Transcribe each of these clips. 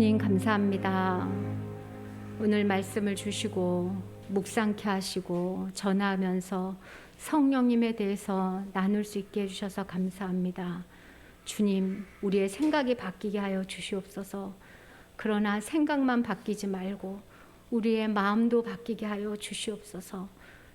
주님 감사합니다. 오늘 말씀을 주시고 묵상케 하시고 전하면서 성령님에 대해서 나눌 수 있게 해주셔서 감사합니다. 주님, 우리의 생각이 바뀌게 하여 주시옵소서. 그러나 생각만 바뀌지 말고 우리의 마음도 바뀌게 하여 주시옵소서.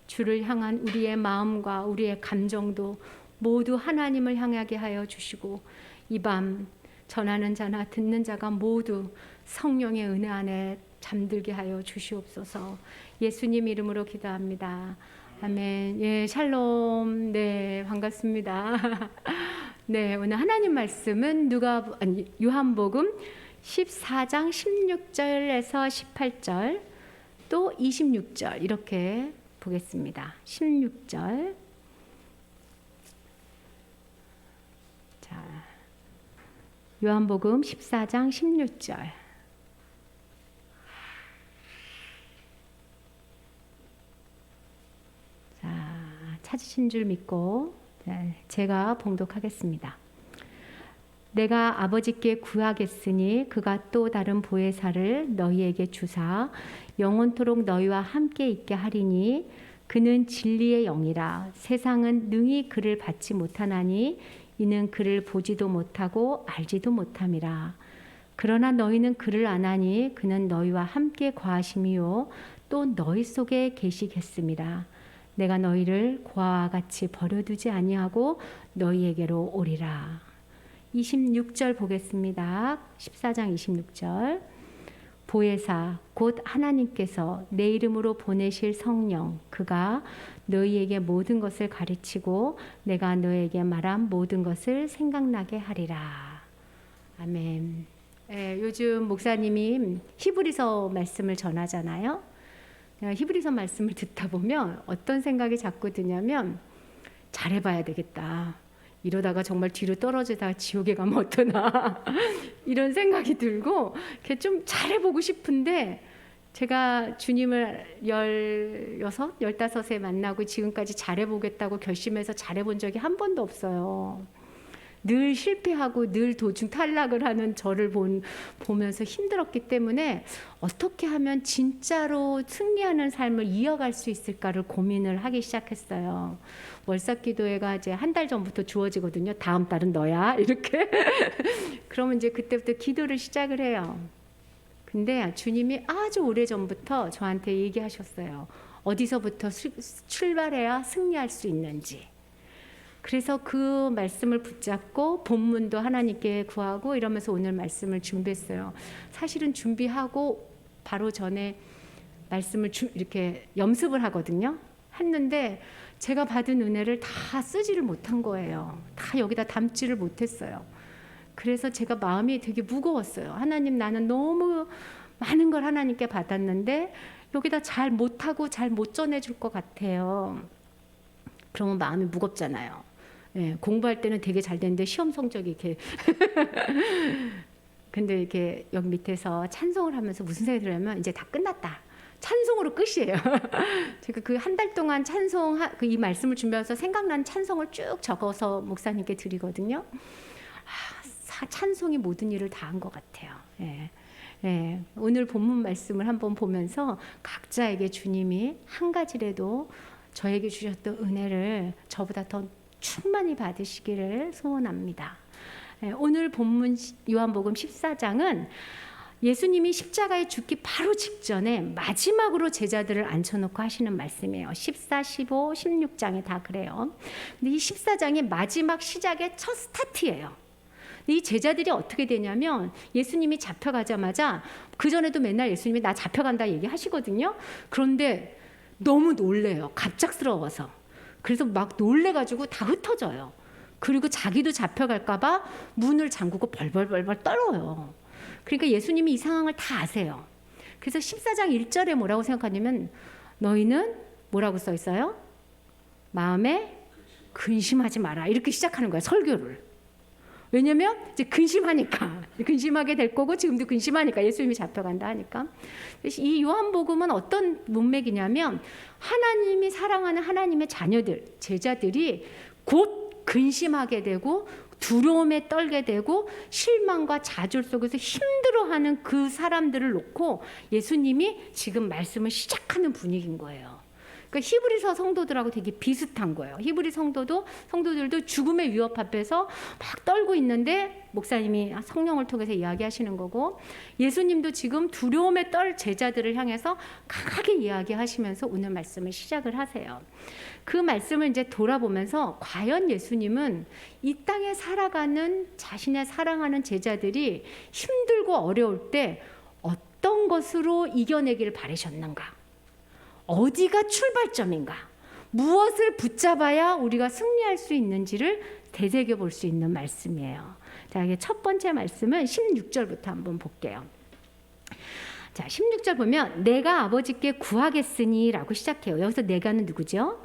주를 향한 우리의 마음과 우리의 감정도 모두 하나님을 향하게 하여 주시고, 이 밤 전하는 자나 듣는 자가 모두 성령의 은혜 안에 잠들게 하여 주시옵소서. 예수님 이름으로 기도합니다. 아멘. 예, 샬롬. 네, 반갑습니다. 네, 오늘 하나님 말씀은 요한복음 14장 16절에서 18절 또 26절 이렇게 보겠습니다. 16절. 자, 요한복음 14장 16절. 자, 찾으신 줄 믿고 제가 봉독하겠습니다. 내가 아버지께 구하겠으니 그가 또 다른 보혜사를 너희에게 주사 영원토록 너희와 함께 있게 하리니 그는 진리의 영이라. 세상은 능히 그를 받지 못하나니 이는 그를 보지도 못하고 알지도 못함이라. 그러나 너희는 그를 아나니 그는 너희와 함께 거하심이요 또 너희 속에 계시겠음이라. 내가 너희를 고아와 같이 버려두지 아니하고 너희에게로 오리라. 26절 보겠습니다. 14장 26절. 보혜사 곧 하나님께서 내 이름으로 보내실 성령 그가 너희에게 모든 것을 가르치고 내가 너희에게 말한 모든 것을 생각나게 하리라. 아멘. 예, 요즘 목사님이 히브리서 말씀을 전하잖아요. 히브리서 말씀을 듣다 보면 어떤 생각이 자꾸 드냐면 잘해봐야 되겠다. 이러다가 정말 뒤로 떨어지다가 지옥에 가면 어떠나 이런 생각이 들고 이렇게 좀 잘해보고 싶은데, 제가 주님을 16, 15에 만나고 지금까지 잘해보겠다고 결심해서 잘해본 적이 한 번도 없어요. 늘 실패하고 늘 도중 탈락을 하는 저를 보면서 힘들었기 때문에 어떻게 하면 진짜로 승리하는 삶을 이어갈 수 있을까를 고민을 하기 시작했어요. 월삭기도회가 이제 한 달 전부터 주어지거든요. 다음 달은 너야 이렇게. 그러면 이제 그때부터 기도를 시작을 해요. 근데 주님이 아주 오래전부터 저한테 얘기하셨어요. 어디서부터 출발해야 승리할 수 있는지. 그래서 그 말씀을 붙잡고 본문도 하나님께 구하고 이러면서 오늘 말씀을 준비했어요. 사실은 준비하고 바로 전에 말씀을 이렇게 염습을 하거든요. 했는데 제가 받은 은혜를 다 쓰지를 못한 거예요. 다 여기다 담지를 못했어요. 그래서 제가 마음이 되게 무거웠어요. 하나님, 나는 너무 많은 걸 하나님께 받았는데 여기다 잘 못하고 잘 못 전해줄 것 같아요. 그러면 마음이 무겁잖아요. 예, 공부할 때는 되게 잘 되는데 시험 성적이 이렇게 근데 이렇게 여기 밑에서 찬송을 하면서 무슨 생각이 들냐면 이제 다 끝났다. 찬송으로 끝이에요. 제가 그 한 달 동안 찬송 이 말씀을 준비해서 생각난 찬송을 쭉 적어서 목사님께 드리거든요. 찬송이 모든 일을 다 한 것 같아요. 예. 예. 오늘 본문 말씀을 한번 보면서 각자에게 주님이 한 가지라도 저에게 주셨던 은혜를 저보다 더 충만히 받으시기를 소원합니다. 예. 오늘 본문 요한복음 14장은 예수님이 십자가에 죽기 바로 직전에 마지막으로 제자들을 앉혀놓고 하시는 말씀이에요. 14, 15, 16장에 다 그래요. 근데 이 14장이 마지막 시작의 첫 스타트예요. 이 제자들이 어떻게 되냐면 예수님이 잡혀가자마자, 그전에도 맨날 예수님이 나 잡혀간다 얘기하시거든요. 그런데 너무 놀래요. 갑작스러워서. 그래서 막 놀래가지고 다 흩어져요. 그리고 자기도 잡혀갈까봐 문을 잠그고 벌벌벌벌 떨어요. 그러니까 예수님이 이 상황을 다 아세요. 그래서 14장 1절에 뭐라고 생각하냐면 너희는 뭐라고 써 있어요? 마음에 근심하지 마라. 이렇게 시작하는 거예요. 설교를. 왜냐면 이제 근심하게 될 거고 지금도 근심하니까 예수님이 잡혀간다 하니까. 이 요한복음은 어떤 문맥이냐면 하나님이 사랑하는 하나님의 자녀들, 제자들이 곧 근심하게 되고 두려움에 떨게 되고 실망과 좌절 속에서 힘들어하는 그 사람들을 놓고 예수님이 지금 말씀을 시작하는 분위기인 거예요. 그러니까 히브리서 성도들하고 되게 비슷한 거예요. 히브리 성도들도 죽음의 위협 앞에서 막 떨고 있는데 목사님이 성령을 통해서 이야기하시는 거고, 예수님도 지금 두려움에 떨 제자들을 향해서 강하게 이야기하시면서 오늘 말씀을 시작을 하세요. 그 말씀을 이제 돌아보면서 과연 예수님은 이 땅에 살아가는 자신의 사랑하는 제자들이 힘들고 어려울 때 어떤 것으로 이겨내기를 바라셨는가? 어디가 출발점인가? 무엇을 붙잡아야 우리가 승리할 수 있는지를 되새겨 볼 수 있는 말씀이에요. 자, 이게 첫 번째 말씀은 16절부터 한번 볼게요. 자, 16절 보면 내가 아버지께 구하겠으니 라고 시작해요. 여기서 내가는 누구죠?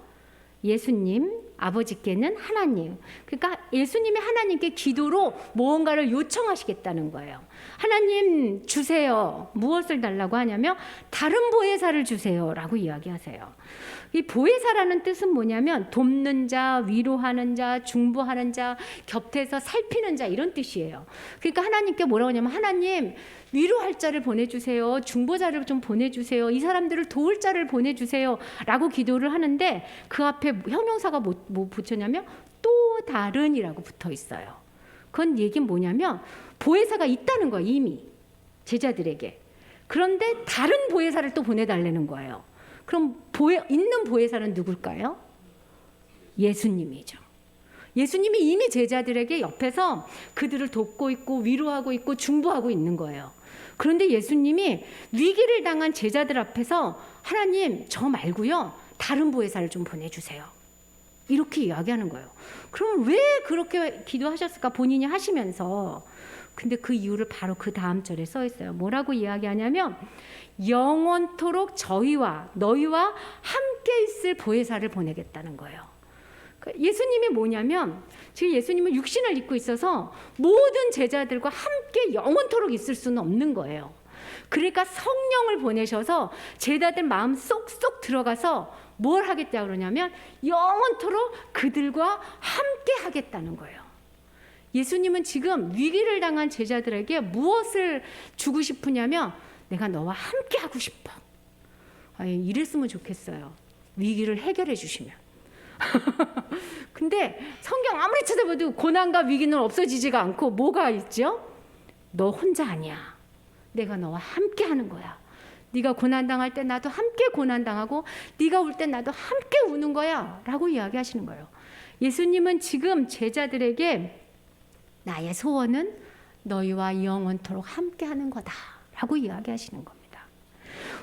예수님, 아버지께는 하나님. 그러니까 예수님이 하나님께 기도로 무언가를 요청하시겠다는 거예요. 하나님 주세요. 무엇을 달라고 하냐면 다른 보혜사를 주세요 라고 이야기하세요. 이 보혜사라는 뜻은 뭐냐면 돕는 자, 위로하는 자, 중보하는 자, 곁에서 살피는 자, 이런 뜻이에요. 그러니까 하나님께 뭐라고 하냐면 하나님 위로할 자를 보내주세요. 중보자를 좀 보내주세요. 이 사람들을 도울 자를 보내주세요 라고 기도를 하는데 그 앞에 형용사가 뭐 붙였냐면 또 다른이라고 붙어 있어요. 그건 얘기는 뭐냐면 보혜사가 있다는 거예요. 이미 제자들에게. 그런데 다른 보혜사를 또 보내달라는 거예요. 그럼 있는 보혜사는 누굴까요? 예수님이죠. 예수님이 이미 제자들에게 옆에서 그들을 돕고 있고 위로하고 있고 중보하고 있는 거예요. 그런데 예수님이 위기를 당한 제자들 앞에서 하나님 저 말고요 다른 보혜사를 좀 보내주세요. 이렇게 이야기하는 거예요. 그럼 왜 그렇게 기도하셨을까 본인이 하시면서. 근데 그 이유를 바로 그 다음 절에 써 있어요. 뭐라고 이야기하냐면 영원토록 저희와 너희와 함께 있을 보혜사를 보내겠다는 거예요. 예수님이 뭐냐면 지금 예수님은 육신을 입고 있어서 모든 제자들과 함께 영원토록 있을 수는 없는 거예요. 그러니까 성령을 보내셔서 제자들 마음 쏙쏙 들어가서 뭘 하겠다고 그러냐면 영원토록 그들과 함께 하겠다는 거예요. 예수님은 지금 위기를 당한 제자들에게 무엇을 주고 싶으냐면 내가 너와 함께 하고 싶어. 이랬으면 좋겠어요. 위기를 해결해 주시면. 근데 성경 아무리 찾아봐도 고난과 위기는 없어지지가 않고 뭐가 있죠? 너 혼자 아니야. 내가 너와 함께 하는 거야. 네가 고난당할 때 나도 함께 고난당하고 네가 울 때 나도 함께 우는 거야 라고 이야기하시는 거예요. 예수님은 지금 제자들에게 나의 소원은 너희와 영원토록 함께 하는 거다 라고 이야기하시는 겁니다.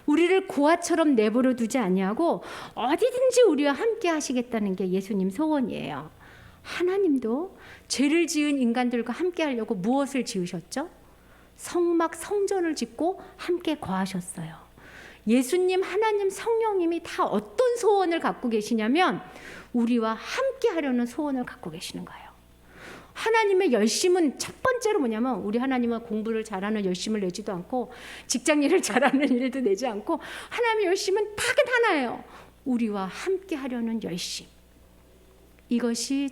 우리를 고아처럼 내버려 두지 아니하고 어디든지 우리와 함께 하시겠다는 게 예수님 소원이에요. 하나님도 죄를 지은 인간들과 함께 하려고 무엇을 지으셨죠? 성막 성전을 짓고 함께 거하셨어요. 예수님, 하나님, 성령님이 다 어떤 소원을 갖고 계시냐면 우리와 함께 하려는 소원을 갖고 계시는 거예요. 하나님의 열심은 첫 번째로 뭐냐면 우리 하나님은 공부를 잘하는 열심을 내지도 않고 직장 일을 잘하는 일도 내지 않고 하나님의 열심은 딱 하나예요. 우리와 함께 하려는 열심. 이것이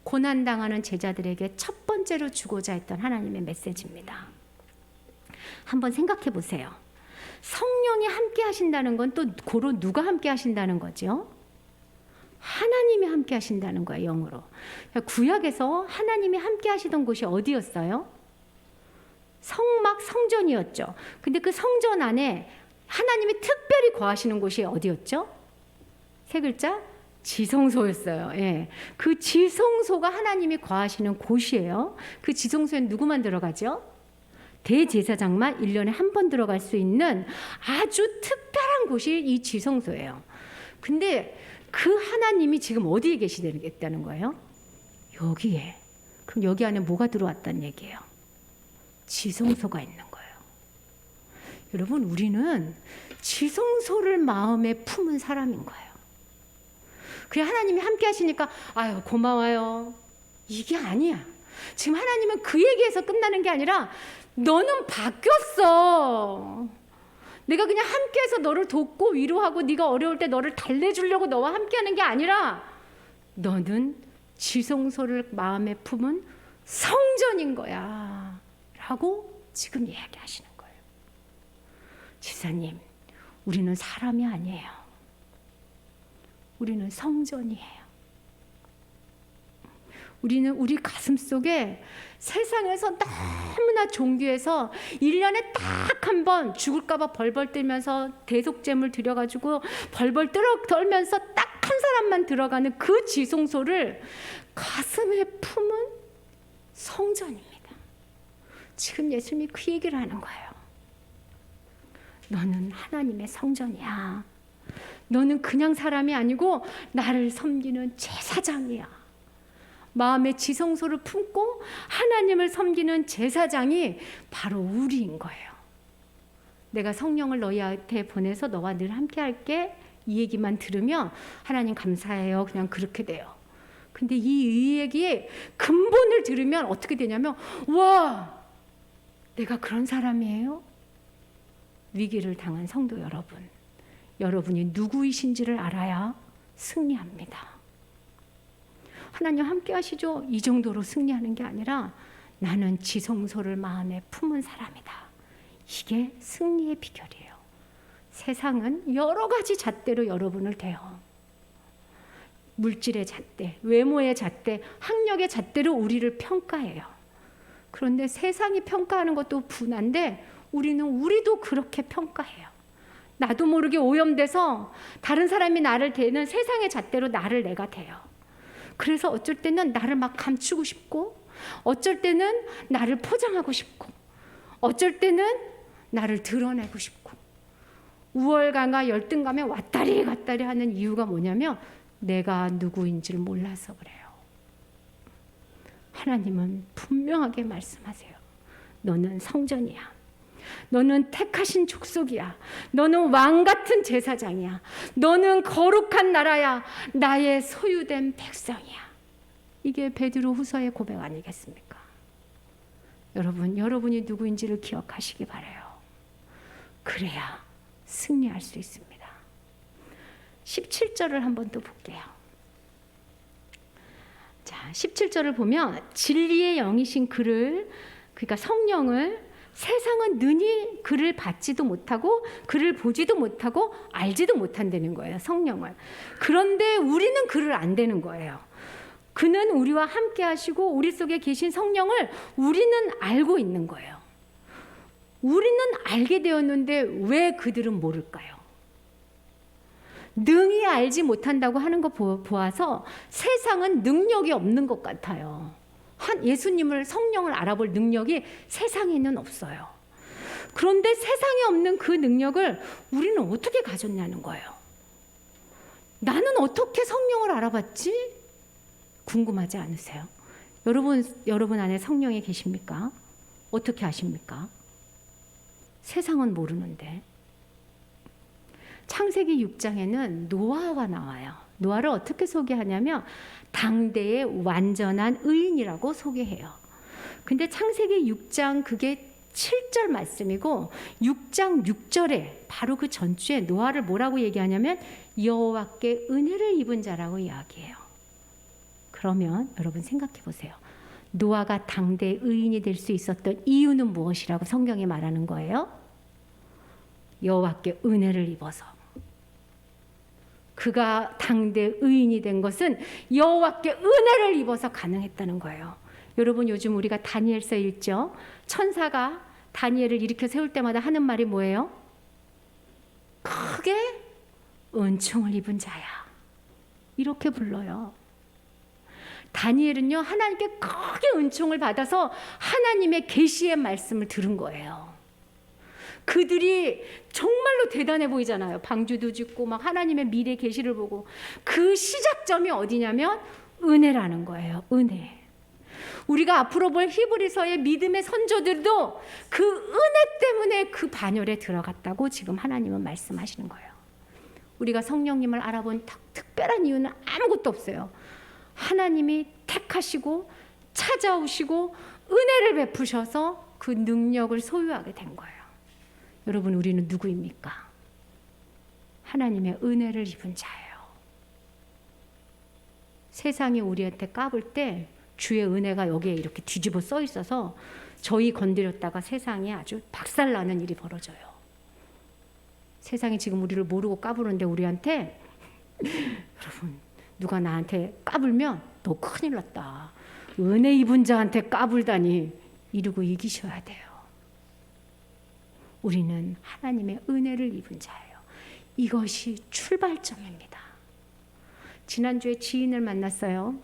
고난당하는 제자들에게 첫 번째로 주고자 했던 하나님의 메시지입니다. 한번 생각해 보세요. 성령이 함께 하신다는 건 또 고로 누가 함께 하신다는 거죠? 하나님이 함께 하신다는 거예요. 영으로. 구약에서 하나님이 함께 하시던 곳이 어디였어요? 성막 성전이었죠. 근데 그 성전 안에 하나님이 특별히 거하시는 곳이 어디였죠? 세 글자? 지성소였어요. 예. 그 지성소가 하나님이 거하시는 곳이에요. 그 지성소엔 누구만 들어가죠? 대제사장만 1년에 한 번 들어갈 수 있는 아주 특별한 곳이 이 지성소예요. 근데 그 하나님이 지금 어디에 계시겠다는 거예요? 여기에. 그럼 여기 안에 뭐가 들어왔다는 얘기예요? 지성소가 있는 거예요. 여러분, 우리는 지성소를 마음에 품은 사람인 거예요. 그래, 하나님이 함께 하시니까 아유 고마워요. 이게 아니야. 지금 하나님은 그 얘기에서 끝나는 게 아니라 너는 바뀌었어. 내가 그냥 함께해서 너를 돕고 위로하고 네가 어려울 때 너를 달래주려고 너와 함께하는 게 아니라 너는 지성소를 마음에 품은 성전인 거야 라고 지금 이야기하시는 거예요. 지사님, 우리는 사람이 아니에요. 우리는 성전이에요. 우리는 우리 가슴 속에 세상에서 너무나 존귀해서 1년에 딱 한 번 죽을까 봐 벌벌 떨면서 대속제물 드려가지고 벌벌 떨면서 딱 한 사람만 들어가는 그 지성소를 가슴에 품은 성전입니다. 지금 예수님이 그 얘기를 하는 거예요. 너는 하나님의 성전이야. 너는 그냥 사람이 아니고 나를 섬기는 제사장이야. 마음의 지성소를 품고 하나님을 섬기는 제사장이 바로 우리인 거예요. 내가 성령을 너희한테 보내서 너와 늘 함께 할게. 이 얘기만 들으면 하나님 감사해요. 그냥 그렇게 돼요. 근데 이 얘기의 근본을 들으면 어떻게 되냐면, 와, 내가 그런 사람이에요? 위기를 당한 성도 여러분, 여러분이 누구이신지를 알아야 승리합니다. 하나님 함께 하시죠. 이 정도로 승리하는 게 아니라 나는 지성소를 마음에 품은 사람이다. 이게 승리의 비결이에요. 세상은 여러 가지 잣대로 여러분을 대요. 물질의 잣대, 외모의 잣대, 학력의 잣대로 우리를 평가해요. 그런데 세상이 평가하는 것도 분한데 우리도 그렇게 평가해요. 나도 모르게 오염돼서 다른 사람이 나를 대는 세상의 잣대로 나를 내가 대요. 그래서 어쩔 때는 나를 막 감추고 싶고, 어쩔 때는 나를 포장하고 싶고, 어쩔 때는 나를 드러내고 싶고, 우월감과 열등감에 왔다리 갔다리 하는 이유가 뭐냐면 내가 누구인지를 몰라서 그래요. 하나님은 분명하게 말씀하세요. 너는 성전이야. 너는 택하신 족속이야. 너는 왕 같은 제사장이야. 너는 거룩한 나라야. 나의 소유된 백성이야. 이게 베드로 후서의 고백 아니겠습니까? 여러분, 여러분이 누구인지를 기억하시기 바라요. 그래야 승리할 수 있습니다. 17절을 한번 또 볼게요. 자, 17절을 보면 진리의 영이신 그를, 그러니까 성령을 세상은 능히 그를 받지도 못하고 그를 보지도 못하고 알지도 못한다는 거예요. 성령을. 그런데 우리는 그를 안다는 거예요. 그는 우리와 함께 하시고 우리 속에 계신 성령을 우리는 알고 있는 거예요. 우리는 알게 되었는데 왜 그들은 모를까요? 능히 알지 못한다고 하는 거 보아서 세상은 능력이 없는 것 같아요. 예수님을, 성령을 알아볼 능력이 세상에는 없어요. 그런데 세상에 없는 그 능력을 우리는 어떻게 가졌냐는 거예요. 나는 어떻게 성령을 알아봤지? 궁금하지 않으세요? 여러분 안에 성령이 계십니까? 어떻게 아십니까? 세상은 모르는데. 창세기 6장에는 노아가 나와요. 노아를 어떻게 소개하냐면 당대의 완전한 의인이라고 소개해요. 근데 창세기 6장 그게 7절 말씀이고 6장 6절에 바로 그 전주에 노아를 뭐라고 얘기하냐면 여호와께 은혜를 입은 자라고 이야기해요. 그러면 여러분 생각해 보세요. 노아가 당대의 의인이 될 수 있었던 이유는 무엇이라고 성경이 말하는 거예요? 여호와께 은혜를 입어서. 그가 당대 의인이 된 것은 여호와께 은혜를 입어서 가능했다는 거예요. 여러분, 요즘 우리가 다니엘서 읽죠? 천사가 다니엘을 일으켜 세울 때마다 하는 말이 뭐예요? 크게 은총을 입은 자야. 이렇게 불러요. 다니엘은요, 하나님께 크게 은총을 받아서 하나님의 계시의 말씀을 들은 거예요. 그들이 정말로 대단해 보이잖아요. 방주도 짓고 막 하나님의 미래 계시를 보고. 그 시작점이 어디냐면 은혜라는 거예요. 은혜. 우리가 앞으로 볼 히브리서의 믿음의 선조들도 그 은혜 때문에 그 반열에 들어갔다고 지금 하나님은 말씀하시는 거예요. 우리가 성령님을 알아본 특별한 이유는 아무것도 없어요. 하나님이 택하시고 찾아오시고 은혜를 베푸셔서 그 능력을 소유하게 된 거예요. 여러분, 우리는 누구입니까? 하나님의 은혜를 입은 자예요. 세상이 우리한테 까불 때 주의 은혜가 여기에 이렇게 뒤집어 써 있어서 저희 건드렸다가 세상이 아주 박살나는 일이 벌어져요. 세상이 지금 우리를 모르고 까부는데 우리한테 여러분 누가 나한테 까불면 너 큰일 났다. 은혜 입은 자한테 까불다니 이러고 이기셔야 돼요. 우리는 하나님의 은혜를 입은 자예요. 이것이 출발점입니다. 지난주에 지인을 만났어요.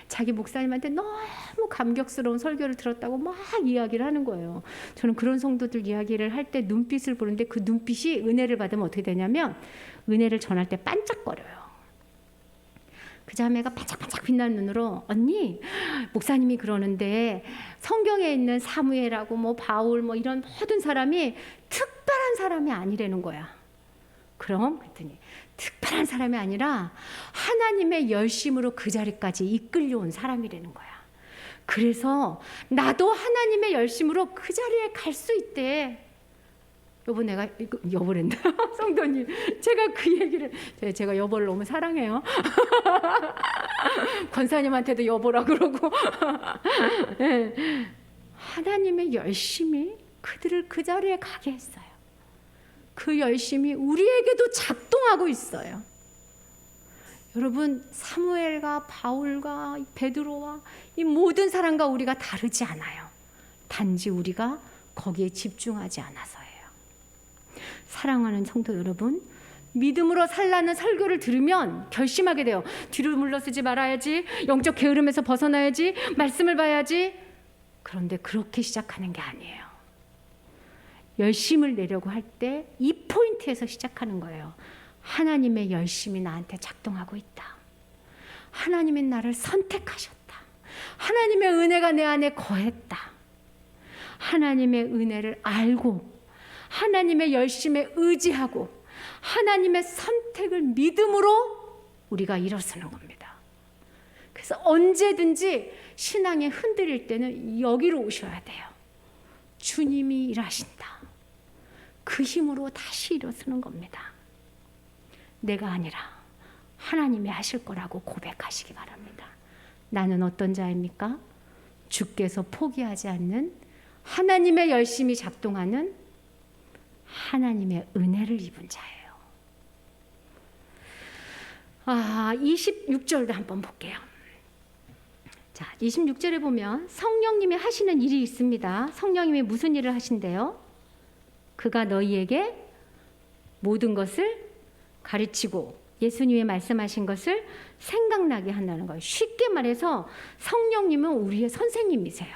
자기 목사님한테 너무 감격스러운 설교를 들었다고 막 이야기를 하는 거예요. 저는 그런 성도들 이야기를 할 때 눈빛을 보는데 그 눈빛이 은혜를 받으면 어떻게 되냐면 은혜를 전할 때 반짝거려요. 그 자매가 반짝반짝 빛나는 눈으로 언니 목사님이 그러는데 성경에 있는 사무엘하고 뭐 바울 뭐 이런 모든 사람이 특별한 사람이 아니라는 거야. 그럼 그랬더니 특별한 사람이 아니라 하나님의 열심으로 그 자리까지 이끌려온 사람이라는 거야. 그래서 나도 하나님의 열심으로 그 자리에 갈 수 있대. 여보 내가 여보랜다. 성도님 제가 그 얘기를 제가 여보를 너무 사랑해요. 권사님한테도 여보라 그러고 하나님의 열심이 그들을 그 자리에 가게 했어요. 그 열심이 우리에게도 작동하고 있어요. 여러분 사무엘과 바울과 베드로와 이 모든 사람과 우리가 다르지 않아요. 단지 우리가 거기에 집중하지 않아서예요. 사랑하는 성도 여러분, 믿음으로 살라는 설교를 들으면 결심하게 돼요. 뒤로 물러서지 말아야지, 영적 게으름에서 벗어나야지, 말씀을 봐야지. 그런데 그렇게 시작하는 게 아니에요. 열심을 내려고 할 때 이 포인트에서 시작하는 거예요. 하나님의 열심이 나한테 작동하고 있다. 하나님이 나를 선택하셨다. 하나님의 은혜가 내 안에 거했다. 하나님의 은혜를 알고 하나님의 열심에 의지하고 하나님의 선택을 믿음으로 우리가 일어서는 겁니다. 그래서 언제든지 신앙이 흔들릴 때는 여기로 오셔야 돼요. 주님이 일하신다. 그 힘으로 다시 일어서는 겁니다. 내가 아니라 하나님이 하실 거라고 고백하시기 바랍니다. 나는 어떤 자입니까? 주께서 포기하지 않는 하나님의 열심이 작동하는 하나님의 은혜를 입은 자예요. 26절도 한번 볼게요. 자, 26절에 보면 성령님이 하시는 일이 있습니다. 성령님이 무슨 일을 하신대요? 그가 너희에게 모든 것을 가르치고 예수님이 말씀하신 것을 생각나게 한다는 거예요. 쉽게 말해서 성령님은 우리의 선생님이세요.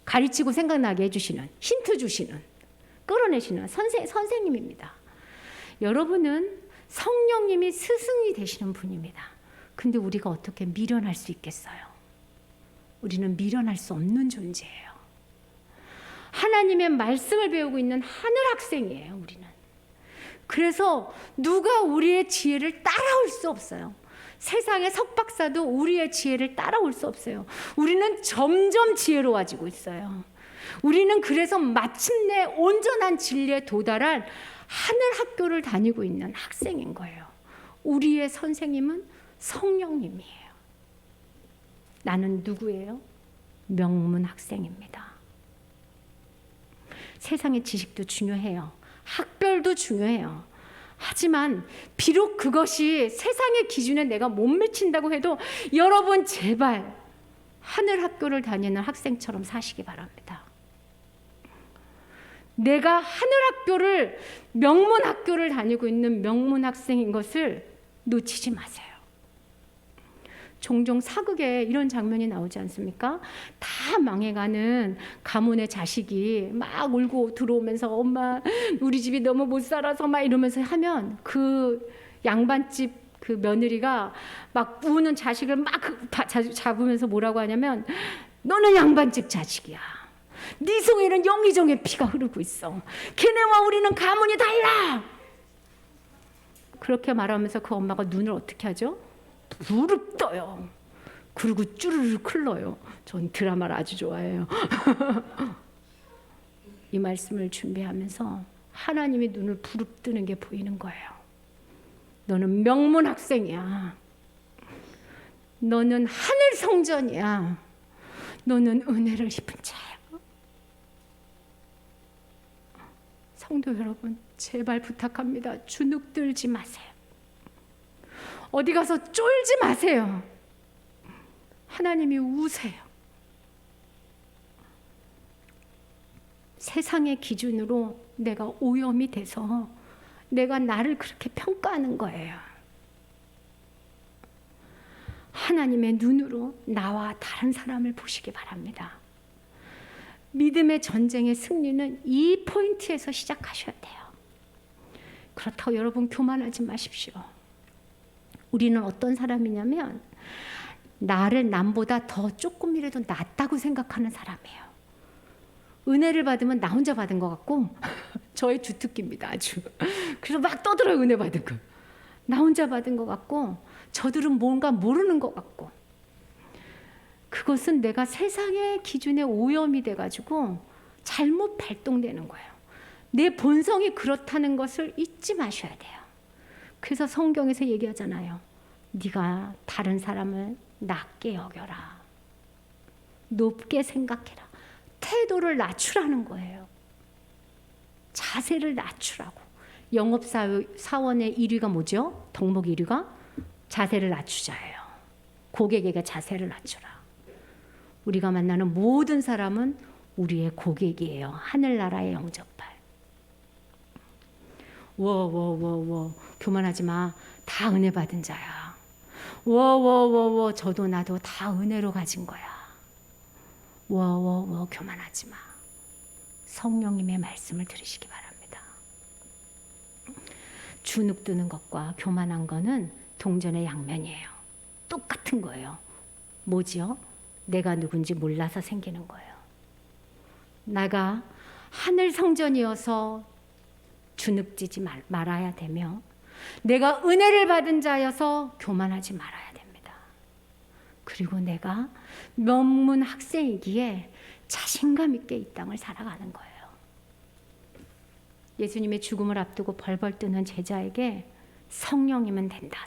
가르치고 생각나게 해주시는, 힌트 주시는, 끌어내시는 선생님입니다. 여러분은 성령님이 스승이 되시는 분입니다. 근데 우리가 어떻게 미련할 수 있겠어요? 우리는 미련할 수 없는 존재예요. 하나님의 말씀을 배우고 있는 하늘 학생이에요, 우리는. 그래서 누가 우리의 지혜를 따라올 수 없어요. 세상의 석박사도 우리의 지혜를 따라올 수 없어요. 우리는 점점 지혜로워지고 있어요. 우리는 그래서 마침내 온전한 진리에 도달할 하늘 학교를 다니고 있는 학생인 거예요. 우리의 선생님은 성령님이에요. 나는 누구예요? 명문 학생입니다. 세상의 지식도 중요해요. 학별도 중요해요. 하지만 비록 그것이 세상의 기준에 내가 못 미친다고 해도 여러분 제발 하늘 학교를 다니는 학생처럼 사시기 바랍니다. 내가 하늘 학교를 명문 학교를 다니고 있는 명문 학생인 것을 놓치지 마세요. 종종 사극에 이런 장면이 나오지 않습니까? 다 망해가는 가문의 자식이 막 울고 들어오면서 엄마 우리 집이 너무 못 살아서 막 이러면서 하면 그 양반집 그 며느리가 막 우는 자식을 막 잡으면서 뭐라고 하냐면 너는 양반집 자식이야. 네 속에는 영의정의 피가 흐르고 있어. 걔네와 우리는 가문이 달라. 그렇게 말하면서 그 엄마가 눈을 어떻게 하죠? 무릎 떠요. 그리고 쭈르르 흘러요. 전 드라마를 아주 좋아해요. 이 말씀을 준비하면서 하나님이 눈을 부릅뜨는 게 보이는 거예요. 너는 명문 학생이야. 너는 하늘 성전이야. 너는 은혜를 입은 자야. 성도 여러분, 제발 부탁합니다. 주눅들지 마세요. 어디 가서 쫄지 마세요. 하나님이 우세요. 세상의 기준으로 내가 오염이 돼서 내가 나를 그렇게 평가하는 거예요. 하나님의 눈으로 나와 다른 사람을 보시기 바랍니다. 믿음의 전쟁의 승리는 이 포인트에서 시작하셔야 돼요. 그렇다고 여러분 교만하지 마십시오. 우리는 어떤 사람이냐면 나를 남보다 더 조금이라도 낫다고 생각하는 사람이에요. 은혜를 받으면 나 혼자 받은 것 같고 저의 주특기입니다. 아주. 그래서 막 떠들어요. 은혜 받은 거. 나 혼자 받은 것 같고 저들은 뭔가 모르는 것 같고, 그것은 내가 세상의 기준에 오염이 돼가지고 잘못 발동되는 거예요. 내 본성이 그렇다는 것을 잊지 마셔야 돼요. 그래서 성경에서 얘기하잖아요. 네가 다른 사람을 낮게 여겨라. 높게 생각해라. 태도를 낮추라는 거예요. 자세를 낮추라고. 영업사원의 1위가 뭐죠? 덕목 1위가 자세를 낮추자예요. 고객에게 자세를 낮추라. 우리가 만나는 모든 사람은 우리의 고객이에요. 하늘나라의 영접할. 워워워워 교만하지 마. 다 은혜 받은 자야. 워워워워 저도 나도 다 은혜로 가진 거야. 워워워 교만하지 마. 성령님의 말씀을 들으시기 바랍니다. 주눅드는 것과 교만한 거는 동전의 양면이에요. 똑같은 거예요. 뭐지요? 내가 누군지 몰라서 생기는 거예요. 내가 하늘 성전이어서 주눅지지 말아야 되며, 내가 은혜를 받은 자여서 교만하지 말아야 됩니다. 그리고 내가 명문 학생이기에 자신감 있게 이 땅을 살아가는 거예요. 예수님의 죽음을 앞두고 벌벌 뜨는 제자에게 성령이면 된다.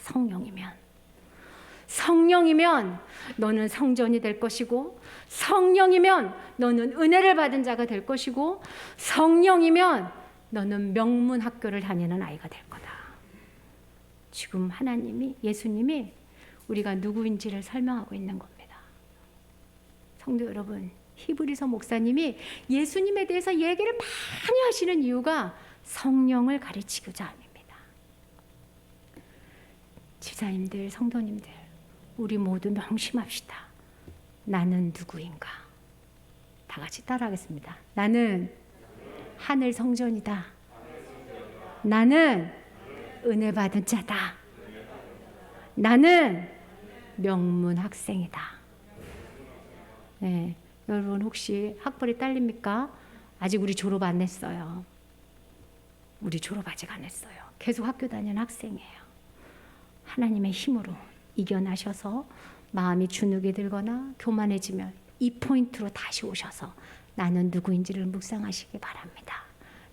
성령이면 너는 성전이 될 것이고, 성령이면 너는 은혜를 받은 자가 될 것이고, 성령이면 너는 명문 학교를 다니는 아이가 될 거다. 지금 하나님이, 예수님이 우리가 누구인지를 설명하고 있는 겁니다. 성도 여러분, 히브리서 목사님이 예수님에 대해서 얘기를 많이 하시는 이유가 성령을 가르치고자 합니다. 지사님들, 성도님들, 우리 모두 명심합시다. 나는 누구인가? 다 같이 따라하겠습니다. 나는 하늘 성전이다. 나는 은혜 받은 자다. 나는 명문 학생이다. 네, 여러분 혹시 학벌이 딸립니까? 아직 우리 졸업 안 했어요. 우리 졸업 아직 안 했어요. 계속 학교 다니는 학생이에요. 하나님의 힘으로 이겨나셔서 마음이 주눅이 들거나 교만해지면 이 포인트로 다시 오셔서 나는 누구인지를 묵상하시기 바랍니다.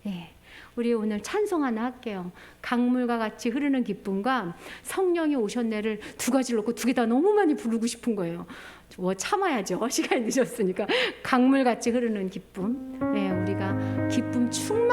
네. 우리 오늘 찬송 하나 할게요. 강물과 같이 흐르는 기쁨과 성령이 오셨네를 두 가지를 놓고 두 개 다 너무 많이 부르고 싶은 거예요. 참아야죠. 시간이 늦었으니까. 강물같이 흐르는 기쁨. 네, 우리가 기쁨 충만